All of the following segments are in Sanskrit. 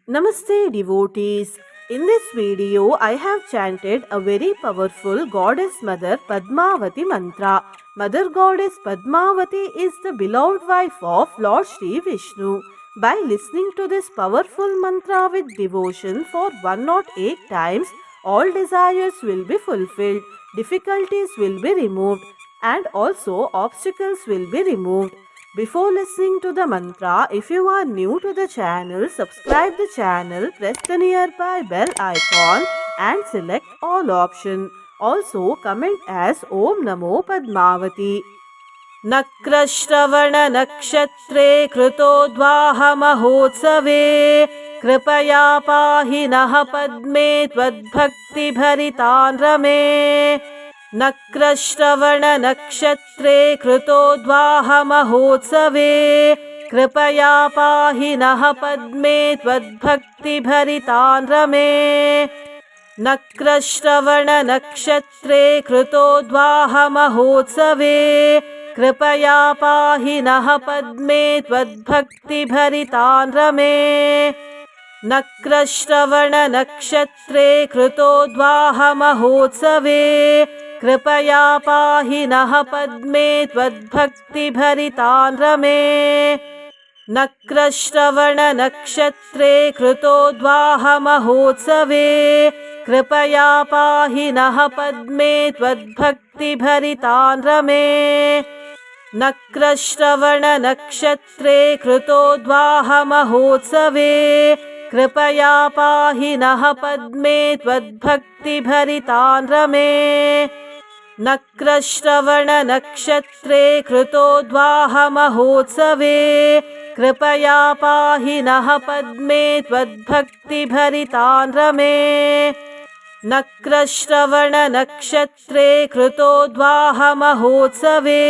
Namaste devotees. In this video, I have chanted a very powerful Goddess Mother Padmavati mantra. Mother Goddess Padmavati is the beloved wife of Lord Sri Vishnu. By listening to this powerful mantra with devotion for 108 times, all desires will be fulfilled, difficulties will be removed, and also obstacles will be removed. Before listening to the mantra, if you are new to the channel, subscribe the channel, press the nearby bell icon and select all option. Also comment as Om Namo Padmavati. नक्रश्रवण नक्षत्रे कृतोद्वाह महोत्सवे कृपया पाहि नः पद्मे त्वद्भक्तिभरितान् रमे नक्रश्रवण नक्षत्रे कृतोद्वाह महोत्सवे कृपया पाहि नः पद्मे त्वद्भक्तिभरितान् रमे नक्रश्रवण नक्षत्रे कृतोद्वाह महोत्सवे कृपया पाहि नः पद्मे त्वद्भक्तिभरितान् रमे नक्रश्रवण नक्षत्रे कृतोद्वाह महोत्सवे कृपया पाहि नः पद्मे त्वद्भक्तिभरितान् रमे नक्रश्रवण नक्षत्रे कृतोद्वाह महोत्सवे कृपया पाहि नः पद्मे त्वद्भक्तिभरितान् रमे नक्रश्रवण नक्षत्रे कृतोद्वाह महोत्सवे कृपया पाहि नः पद्मे त्वद्भक्तिभरितान् रमे नक्रश्रवण नक्षत्रे कृतोद्वाह महोत्सवे कृपया पाहि नः पद्मे त्वद्भक्तिभरितान् रमे नक्रश्रवण नक्षत्रे कृतोद्वाह महोत्सवे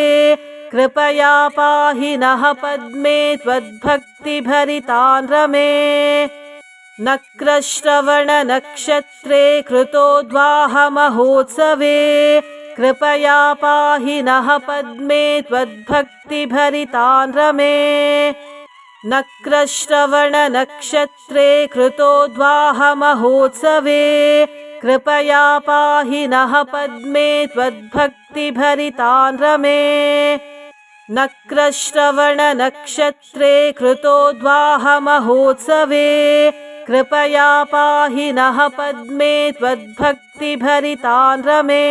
कृपया पाहि नः पद्मे त्वद्भक्तिभरितान् रमे नक्रश्रवण नक्षत्रे कृतोद्वाह महोत्सवे कृपया पाहि नः पद्मे त्वद्भक्तिभरितान् रमे नक्रश्रवण नक्षत्रे कृतोद्वाह महोत्सवे कृपया पाहि नः पद्मे त्वद्भक्तिभरितान् रमे नक्रश्रवण नक्षत्रे कृतोद्वाह महोत्सवे कृपया पाहि नः पद्मे त्वद्भक्तिभरितान् रमे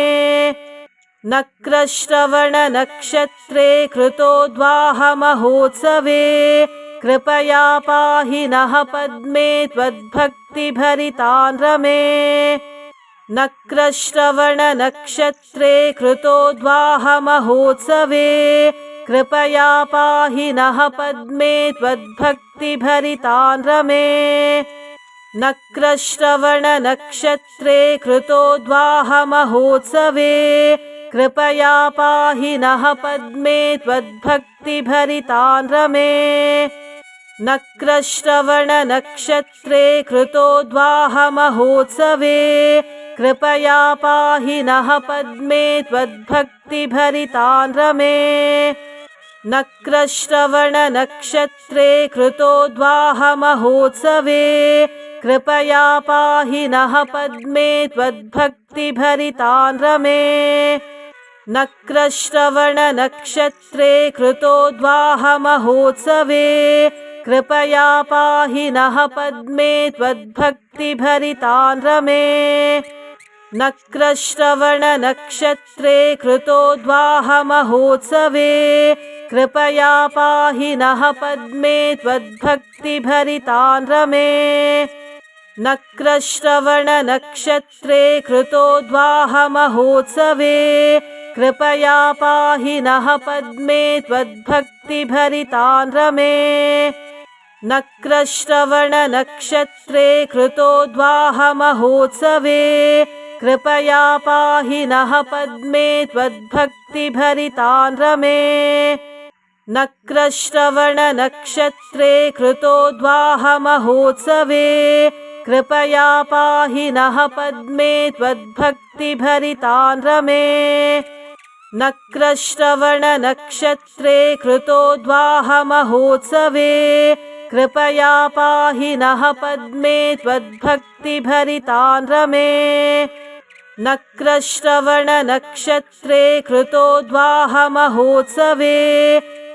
नक्रश्रवण नक्षत्रे कृतोद्वाह महोत्सवे कृपया पाहि नः पद्मे त्वद्भक्तिभरितान् रमे नक्रश्रवण नक्षत्रे कृतोद्वाह महोत्सवे कृपया पाहि नः पद्मे त्वद्भक्तिभरितान् रमे नक्रश्रवण नक्षत्रे कृतोद्वाह महोत्सवे कृपया पाहि नः पद्मे त्वद्भक्तिभरितान् रमे नक्रश्रवण नक्षत्रे कृतोद्वाह महोत्सवे कृपया पाहि नः पद्मे त्वद्भक्तिभरितान् रमे नक्रश्रवण नक्षत्रे कृतोद्वाह महोत्सवे कृपया पाहि नः पद्मे त्वद्भक्तिभरितान् रमे नक्रश्रवण नक्षत्रे कृतोद्वाह महोत्सवे कृपया पाहि नः पद्मे त्वद्भक्तिभरितान् रमे नक्रश्रवण नक्षत्रे कृतोद्वाह महोत्सवे कृपया पाहि नः पद्मे त्वद्भक्तिभरितान् रमे नक्रश्रवण नक्षत्रे कृतोद्वाह महोत्सवे कृपया पाहि नः पद्मे त्वद्भक्तिभरितान् रमे नक्रश्रवण नक्षत्रे कृतोद्वाह महोत्सवे कृपया पाहि नः पद्मे त्वद्भक्तिभरितान् रमे नक्रश्रवण नक्षत्रे कृतोद्वाह महोत्सवे कृपया पाहि नः पद्मे त्वद्भक्तिभरितान् रमे नक्रश्रवण नक्षत्रे कृतोद्वाह महोत्सवे कृपया पाहि नः पद्मे त्वद्भक्तिभरितान् रमे नक्रश्रवणनक्षत्रे कृतोद्वाहमहोत्सवे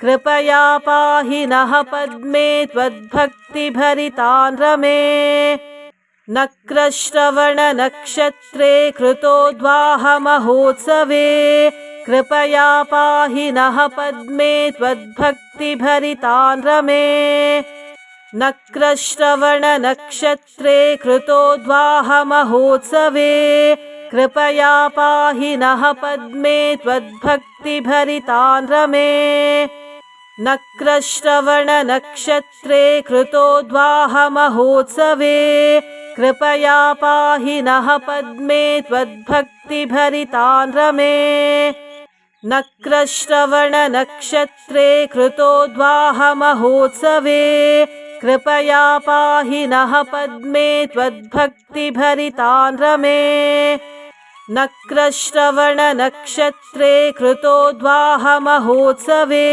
कृपया पाहि नः पद्मे त्वद्भक्तिभरितान् रमे नक्रश्रवणनक्षत्रे कृतोद्वाहमहोत्सवे कृपया पाहि नः पद्मे त्वद्भक्तिभरितान् रमे नक्रश्रवणनक्षत्रे कृतोद्वाहमहोत्सवे कृपया पाहि नः पद्मे त्वद्भक्तिभरितान् रमे नक्रश्रवणनक्षत्रे कृतोद्वाहमहोत्सवे कृपया पाहि नः पद्मे त्वद्भक्तिभरितान् रमे नक्रश्रवणनक्षत्रे कृतोद्वाहमहोत्सवे कृपया पाहि नः पद्मे त्वद्भक्तिभरितान् रमे नक्रश्रवणनक्षत्रे कृतोद्वाहमहोत्सवे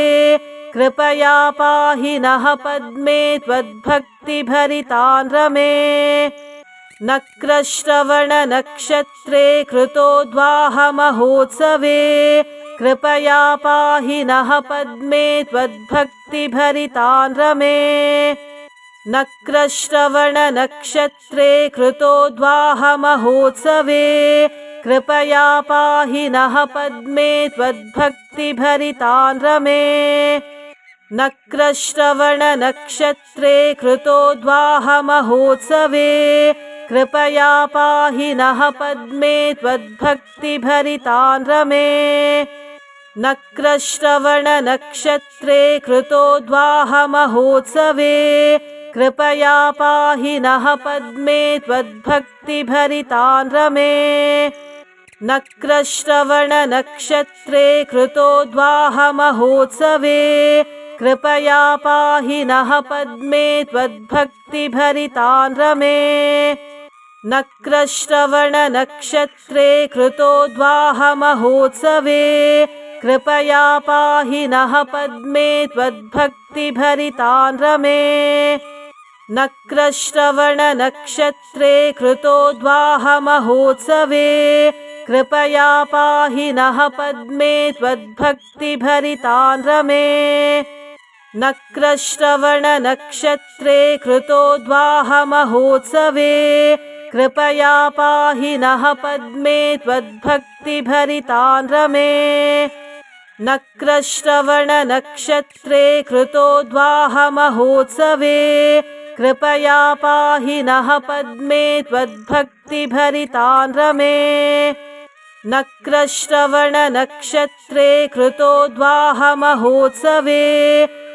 कृपया पाहि नः पद्मे त्वद्भक्तिभरितान् रमे नक्रश्रवणनक्षत्रे कृतोद्वाहमहोत्सवे कृपया पाहि नः पद्मे त्वद्भक्तिभरितान् रमे नक्रश्रवणनक्षत्रे कृतोद्वाहमहोत्सवे कृपया पाहि नः पद्मे त्वद्भक्तिभरितान् रमे नक्रश्रवणनक्षत्रे कृतोद्वाहमहोत्सवे कृपया पाहि नः पद्मे त्वद्भक्तिभरितान् रमे नक्रश्रवणनक्षत्रे कृतोद्वाहमहोत्सवे कृपया पाहि नः पद्मे त्वद्भक्तिभरितान् रमे नक्रश्रवणनक्षत्रे कृतोद्वाहमहोत्सवे कृपया पाहि नः पद्मे त्वद्भक्तिभरितान् रमे नक्रश्रवणनक्षत्रे कृतोद्वाहमहोत्सवे कृपया पाहि नः पद्मे त्वद्भक्तिभरितान् रमे नक्रश्रवणनक्षत्रे कृतोद्वाहमहोत्सवे कृपया पाहि नः पद्मे त्वद्भक्तिभरितान् रमे नक्रश्रवणनक्षत्रे कृतोद्वाहमहोत्सवे कृपया पाहि नः पद्मे त्वद्भक्तिभरितान् रमे नक्रश्रवणनक्षत्रे कृतोद्वाहमहोत्सवे कृपया पाहि नः पद्मे त्वद्भक्तिभरितान् रमे नक्रश्रवणनक्षत्रे कृतोद्वाहमहोत्सवे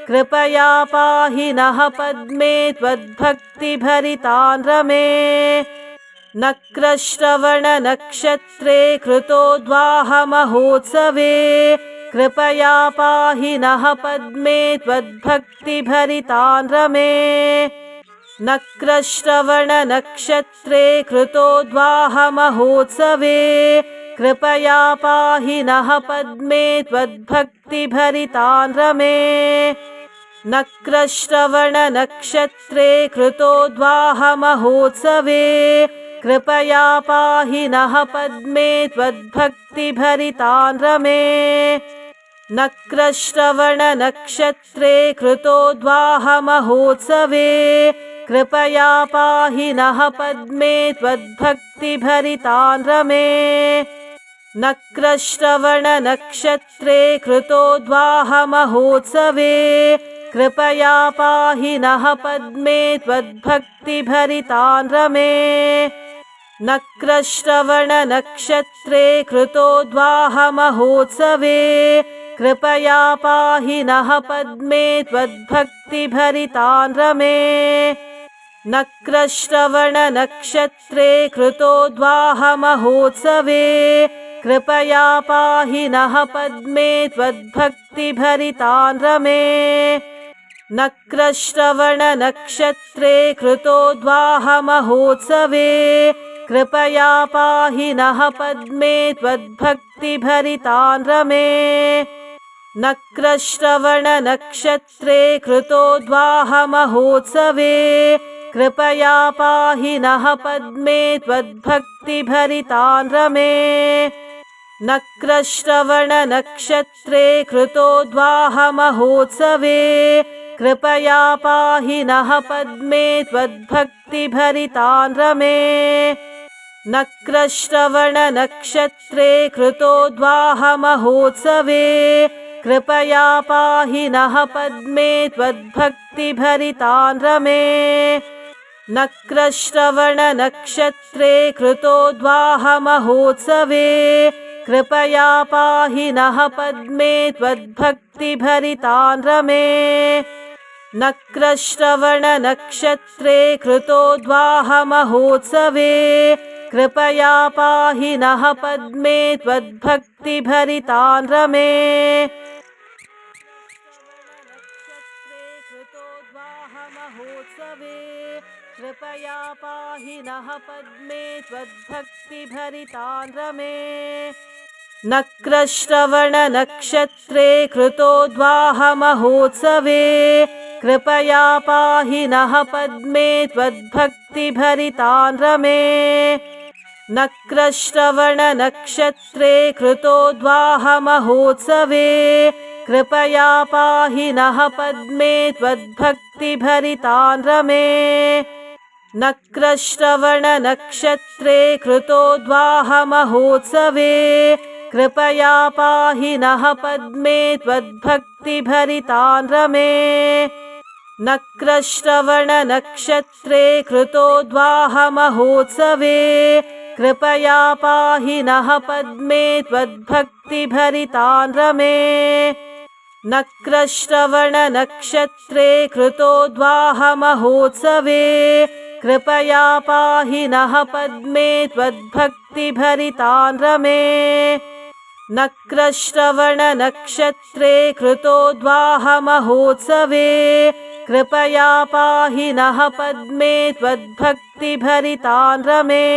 कृपया पाहि नः पद्मे त्वद्भक्तिभरितान् रमे नक्रश्रवणनक्षत्रे कृतोद्वाहमहोत्सवे कृपया पाहि नः पद्मे त्वद्भक्तिभरितान् रमे नक्रश्रवणनक्षत्रे कृतोद्वाहमहोत्सवे कृपया पाहि नः पद्मे त्वद्भक्तिभरितान् रमे नक्रश्रवणनक्षत्रे कृतोद्वाहमहोत्सवे कृपया पाहि नः पद्मे त्वद्भक्तिभरितान् रमे नक्रश्रवणनक्षत्रे कृतोद्वाहमहोत्सवे कृपया पाहि नः पद्मे त्वद्भक्तिभरितान् रमे नक्रश्रवणनक्षत्रे कृतोद्वाहमहोत्सवे कृपया पाहि नः पद्मे त्वद्भक्तिभरितान् रमे नक्रश्रवणनक्षत्रे कृतोद्वाहमहोत्सवे कृपया पाहि नः पद्मे त्वद्भक्तिभरितान् रमे नक्रश्रवणनक्षत्रे कृतोद्वाहमहोत्सवे कृपया पाहि नः पद्मे त्वद्भक्तिभरितान् रमे नक्रश्रवणनक्षत्रे कृतोद्वाहमहोत्सवे कृपया पाहि नः पद्मे त्वद्भक्तिभरितान् रमे नक्रश्रवणनक्षत्रे कृतोद्वाहमहोत्सवे कृपया पाहि नः पद्मे त्वद्भक्तिभरितान् रमे नक्रश्रवणनक्षत्रे कृतोद्वाहमहोत्सवे कृपया पाहि नः पद्मे त्वद्भक्तिभरितान् रमे नक्रश्रवणनक्षत्रे कृतोद्वाहमहोत्सवे कृपया पाहि नः पद्मे त्वद्भक्तिभरितान् रमे नक्रश्रवणनक्षत्रे कृतोद्वाहमहोत्सवे कृपया पाहि नः पद्मे त्वद्भक्तिभरितान् रमे नक्रश्रवणनक्षत्रे कृतोद्वाहमहोत्सवे कृपया पाहि नः पद्मे त्वद्भक्तिभरितान् रमे कृपया पाहि नः पद्मे त्वद्भक्तिभरितान् रमे नक्रश्रवणनक्षत्रे कृतोद्वाहमहोत्सवे कृपया पाहि नः पद्मे त्वद्भक्तिभरितान् रमे नक्रश्रवणनक्षत्रे कृतोद्वाहमहोत्सवे कृपया पाहि नः पद्मे त्वद्भक्तिभरितान् रमे नक्रश्रवणनक्षत्रे कृतोद्वाहमहोत्सवे कृपया पाहि नः पद्मे त्वद्भक्तिभरितान् रमे नक्रश्रवणनक्षत्रे कृतोद्वाहमहोत्सवे कृपया पाहि नः पद्मे त्वद्भक्तिभरितान् रमे नक्रश्रवणनक्षत्रे कृतोद्वाहमहोत्सवे कृपया पाहि नः पद्मे त्वद्भक्तिभरितान् रमे नक्रश्रवणनक्षत्रे कृतोद्वाहमहोत्सवे कृपया पाहि नः पद्मे त्वद्भक्तिभरितान् रमे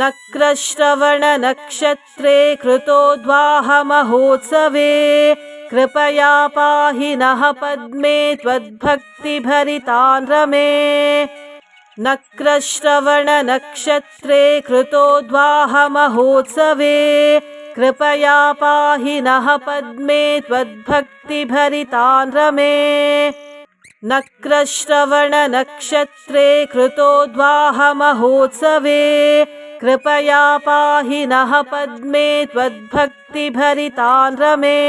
नक्रश्रवणनक्षत्रे कृतोद्वाहमहोत्सवे कृपया पाहि नः पद्मे त्वद्भक्तिभरितान् रमे नक्रश्रवणनक्षत्रे कृतोद्वाहमहोत्सवे कृपया पाहि नः पद्मे त्वद्भक्तिभरितान् रमे नक्रश्रवणनक्षत्रे कृतोद्वाहमहोत्सवे कृपया पाहि नः पद्मे त्वद्भक्तिभरितान् रमे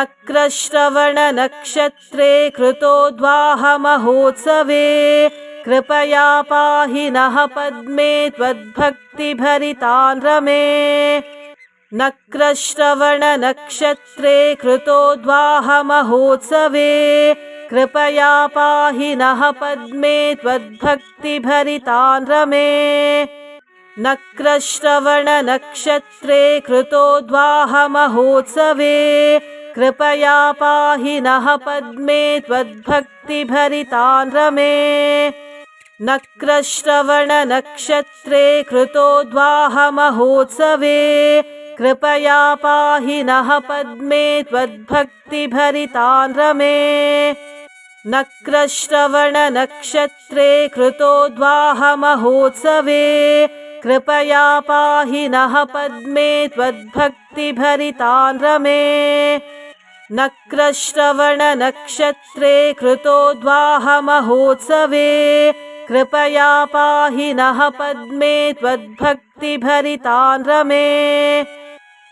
नक्रश्रवणनक्षत्रे कृतोद्वाहमहोत्सवे कृपया पाहि नः पद्मे त्वद्भक्तिभरितान् रमे नक्रश्रवणनक्षत्रे कृतोद्वाहमहोत्सवे कृपया पाहि नः पद्मे त्वद्भक्तिभरितान् रमे नक्रश्रवणनक्षत्रे कृतोद्वाहमहोत्सवे कृपया पाहि नः पद्मे त्वद्भक्तिभरितान् रमे नक्रश्रवणनक्षत्रे कृतोद्वाहमहोत्सवे कृपया पाहि नः पद्मे त्वद्भक्तिभरितान् रमे नक्रश्रवणनक्षत्रे कृतोद्वाहमहोत्सवे कृपया पाहि नः पद्मे त्वद्भक्तिभरितान् रमे नक्रश्रवणनक्षत्रे कृतोद्वाहमहोत्सवे कृपया पाहि नः पद्मे त्वद्भक्तिभरितान् रमे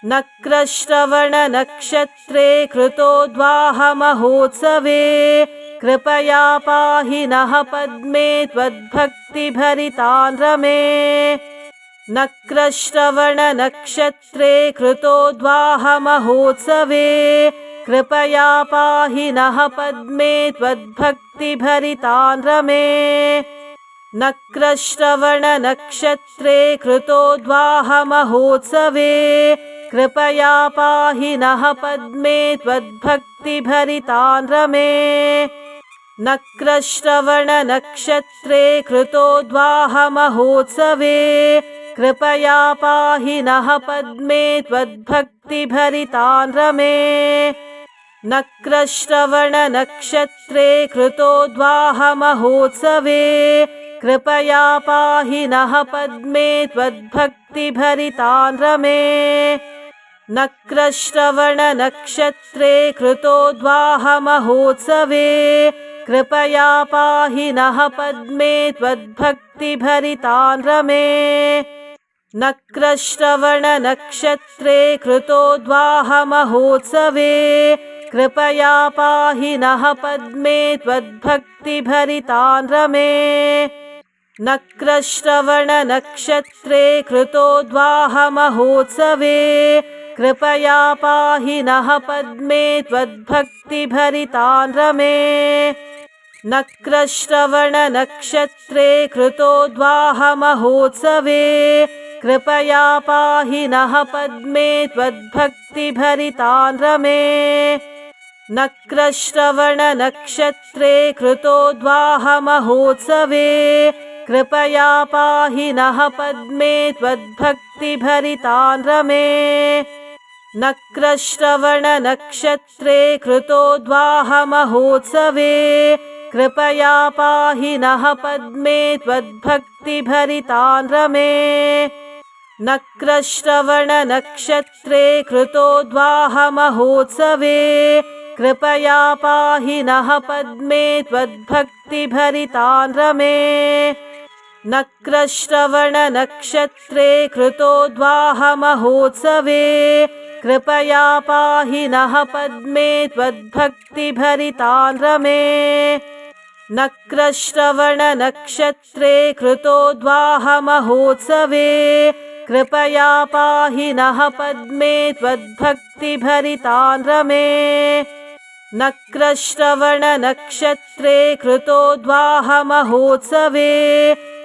नक्रश्रवणनक्षत्रे कृतोद्वाहमहोत्सवे कृपया पाहि नः पद्मे त्वद्भक्तिभरितान् रमे नक्रश्रवणनक्षत्रे कृतोद्वाहमहोत्सवे कृपया पाहि नः पद्मे त्वद्भक्तिभरितान् रमे नक्रश्रवणनक्षत्रे कृतोद्वाहमहोत्सवे कृपया पाहि नः पद्मे त्वद्भक्तिभरितान् रमे नक्रश्रवणनक्षत्रे कृतोद्वाहमहोत्सवे कृपया पाहि नः पद्मे त्वद्भक्तिभरितान् रमे नक्रश्रवणनक्षत्रे कृतोद्वाहमहोत्सवे कृपया पाहि नः पद्मे त्वद्भक्तिभरितान् रमे नक्रश्रवणनक्षत्रे कृतोद्वाहमहोत्सवे कृपया पाहि नः पद्मे त्वद्भक्तिभरितान् रमे नक्रश्रवणनक्षत्रे कृतोद्वाहमहोत्सवे कृपया पाहि नः पद्मे त्वद्भक्तिभरितान् रमे नक्रश्रवणनक्षत्रे कृतोद्वाहमहोत्सवे कृपया पाहि नः पद्मे त्वद्भक्तिभरितान् रमे नक्रश्रवणनक्षत्रे कृतोद्वाहमहोत्सवे कृपया पाहि नः पद्मे त्वद्भक्तिभरितान् रमे नक्रश्रवणनक्षत्रे कृतोद्वाहमहोत्सवे कृपया पाहि नः पद्मे त्वद्भक्तिभरितान् रमे नक्रश्रवणनक्षत्रे कृतोद्वाहमहोत्सवे कृपया पाहि नः पद्मे त्वद्भक्तिभरितान् रमे नक्रश्रवणनक्षत्रे कृतोद्वाहमहोत्सवे कृपया पाहि नः पद्मे त्वद्भक्तिभरितान् रमे नक्रश्रवणनक्षत्रे कृतोद्वाहमहोत्सवे कृपया पाहि नः पद्मे त्वद्भक्तिभरितान् रमे नक्रश्रवणनक्षत्रे कृतोद्वाहमहोत्सवे कृपया पाहि नः पद्मे त्वद्भक्तिभरितान् रमे नक्रश्रवणनक्षत्रे कृतोद्वाहमहोत्सवे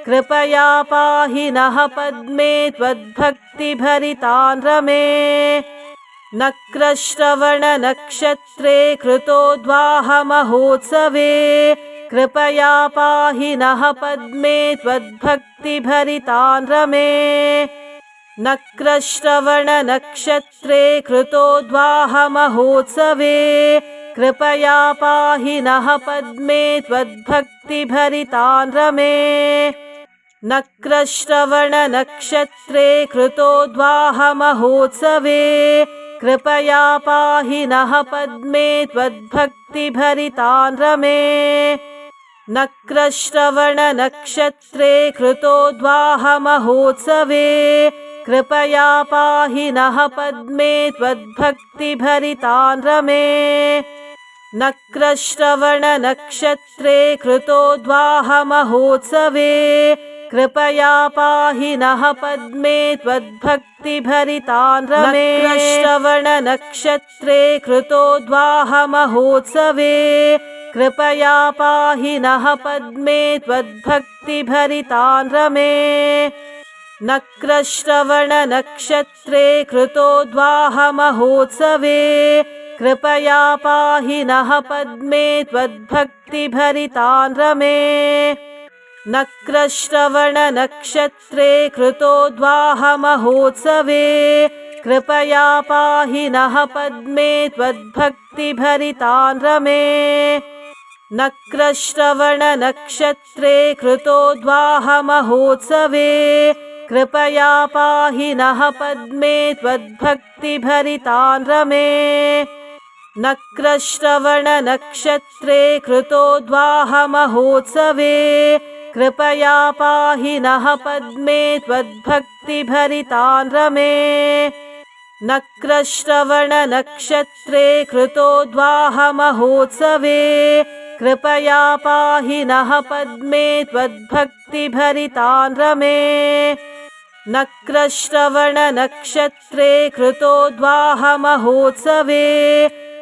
कृपया पाहि नः पद्मे त्वद्भक्तिभरितान् रमे नक्रश्रवणनक्षत्रे कृतोद्वाहमहोत्सवे कृपया पाहि नः पद्मे त्वद्भक्तिभरितान् रमे नक्रश्रवणनक्षत्रे कृतोद्वाहमहोत्सवे कृपया पाहि नः पद्मे त्वद्भक्तिभरितान् रमे नक्रश्रवणनक्षत्रे कृतोद्वाहमहोत्सवे कृपया पाहि नः पद्मे त्वद्भक्तिभरितान् रमे नक्रश्रवणनक्षत्रे कृतोद्वाहमहोत्सवे कृपया पाहि नः पद्मे त्वद्भक्तिभरितान् रमे नक्रश्रवणनक्षत्रे कृतोद्वाहमहोत्सवे कृपया पाहि नः पद्मे त्वद्भक्तिभरितान् रमे नक्रश्रवणनक्षत्रे कृतोद्वाहमहोत्सवे कृपया पाहि नः पद्मे त्वद्भक्तिभरितान् रमे नक्रश्रवणनक्षत्रे कृतोद्वाहमहोत्सवे कृपया पाहि नः पद्मे त्वद्भक्तिभरितान् रमे नक्रश्रवणनक्षत्रे कृतोद्वाहमहोत्सवे कृपया पाहि नः पद्मे त्वद्भक्तिभरितान् रमे नक्रश्रवणनक्षत्रे कृतोद्वाहमहोत्सवे कृपया पाहि नः पद्मे त्वद्भक्तिभरितान् रमे नक्रश्रवणनक्षत्रे कृतोद्वाहमहोत्सवे कृपया पाहि नः पद्मे त्वद्भक्तिभरितान् रमे नक्रश्रवणनक्षत्रे कृतोद्वाहमहोत्सवे कृपया पाहि नः पद्मे त्वद्भक्तिभरितान् रमे नक्रश्रवणनक्षत्रे कृतोद्वाहमहोत्सवे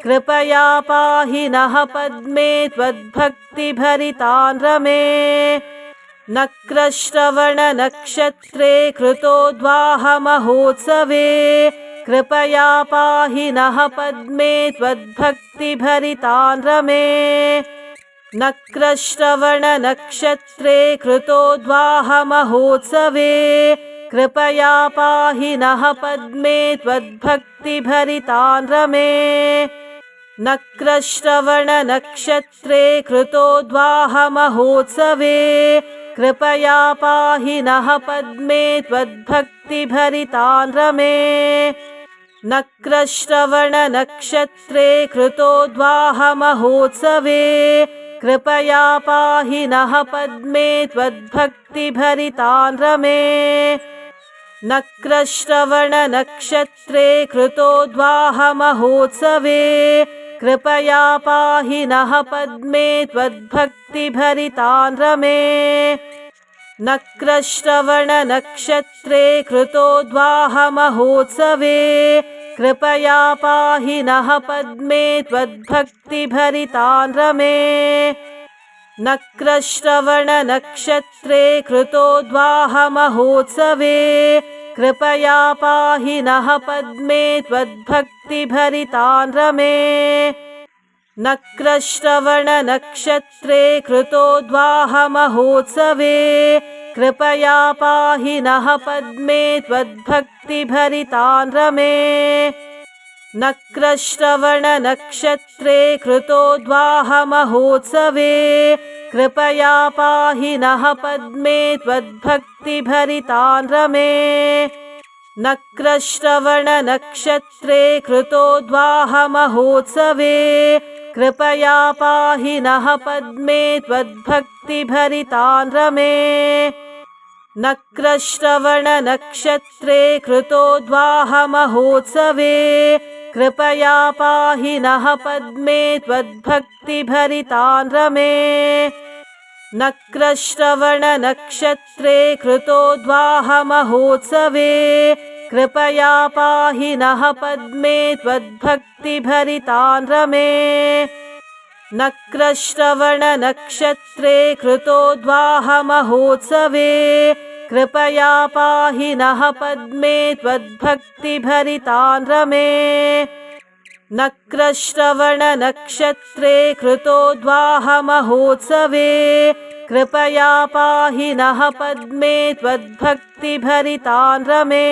कृपया पाहि नः पद्मे त्वद्भक्तिभरितान् रमे नक्रश्रवणनक्षत्रे कृतोद्वाहमहोत्सवे कृपया पाहि नः पद्मे त्वद्भक्तिभरितान् रमे नक्रश्रवणनक्षत्रे कृतोद्वाहमहोत्सवे कृपया पाहि नः पद्मे त्वद्भक्तिभरितान् रमे नक्रश्रवणनक्षत्रे कृतोद्वाहमहोत्सवे कृपया पाहि नः पद्मे त्वद्भक्तिभरितान् रमे नक्रश्रवणनक्षत्रे कृतोद्वाहमहोत्सवे कृपया पाहि नः पद्मे त्वद्भक्तिभरितान् रमे नक्रश्रवणनक्षत्रे कृतोद्वाहमहोत्सवे कृपया पाहि नः पद्मे त्वद्भक्तिभरितान् रमे नक्रश्रवणनक्षत्रे कृतोद्वाहमहोत्सवे कृपया पाहि नः पद्मे त्वद्भक्तिभरितान् रमे नक्रश्रवणनक्षत्रे कृतोद्वाहमहोत्सवे कृपया पाहि नः पद्मे त्वद्भक्तिभरितान् रमे नक्रश्रवणनक्षत्रे कृतोद्वाहमहोत्सवे कृपया पाहि नः पद्मे त्वद्भक्तिभरितान् रमे नक्रश्रवणनक्षत्रे कृतोद्वाहमहोत्सवे कृपया पाहि नः पद्मे त्वद्भक्तिभरितान् रमे नक्रश्रवणनक्षत्रे कृतोद्वाहमहोत्सवे कृपया पाहि नः पद्मे त्वद्भक्तिभरितान् रमे नक्रश्रवणनक्षत्रे कृतोद्वाहमहोत्सवे कृपया पाहि नः पद्मे त्वद्भक्तिभरितान् रमे नक्रश्रवणनक्षत्रे कृतोद्वाहमहोत्सवे कृपया पाहि नः पद्मे त्वद्भक्तिभरितान् रमे नक्रश्रवणनक्षत्रे कृतोद्वाहमहोत्सवे कृपया पाहि नः पद्मे त्वद्भक्तिभरितान् रमे नक्रश्रवणनक्षत्रे कृतोद्वाहमहोत्सवे कृपया पाहि नः पद्मे त्वद्भक्तिभरितान् रमे